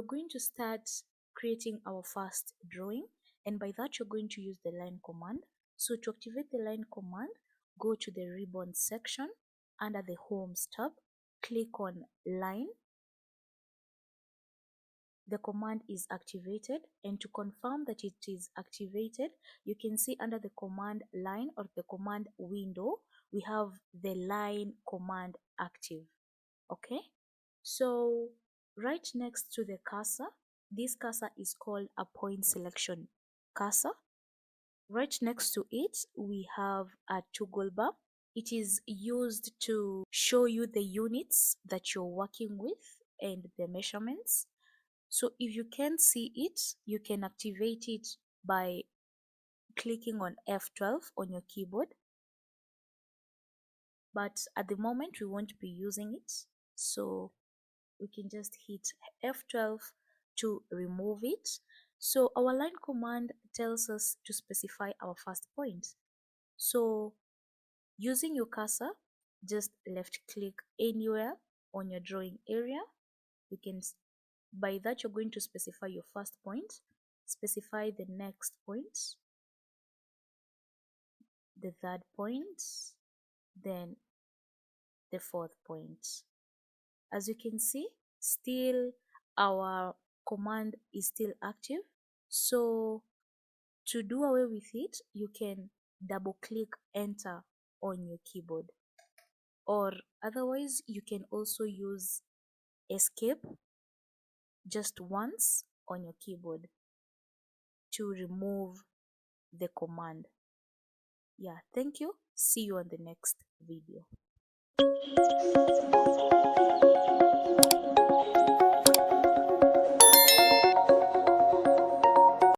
going to start creating our first drawing, and by that you're going to use the line command. So to activate the line command, go to the ribbon section under the Homes tab, click on line. The command is activated, and to confirm that it is activated, you can see under the command line or the command window, we have the line command active. Okay, so right next to the cursor, this cursor is called a point selection cursor. Right next to it, we have a toggle bar. It is used to show you the units that you're working with and the measurements. So if you can't see it, you can activate it by clicking on F12 on your keyboard. But at the moment, we won't be using it. So we can just hit F12 to remove it. So our line command tells us to specify our first point. So using your cursor, just left click anywhere on your drawing area. You can, by that you're going to specify your first point, specify the next point, the third point, then the fourth point. As you can see, still our command is still active. So to do away with it, you can double click enter on your keyboard, or otherwise you can also use escape just once on your keyboard to remove the command. Yeah, thank you. See you on the next video.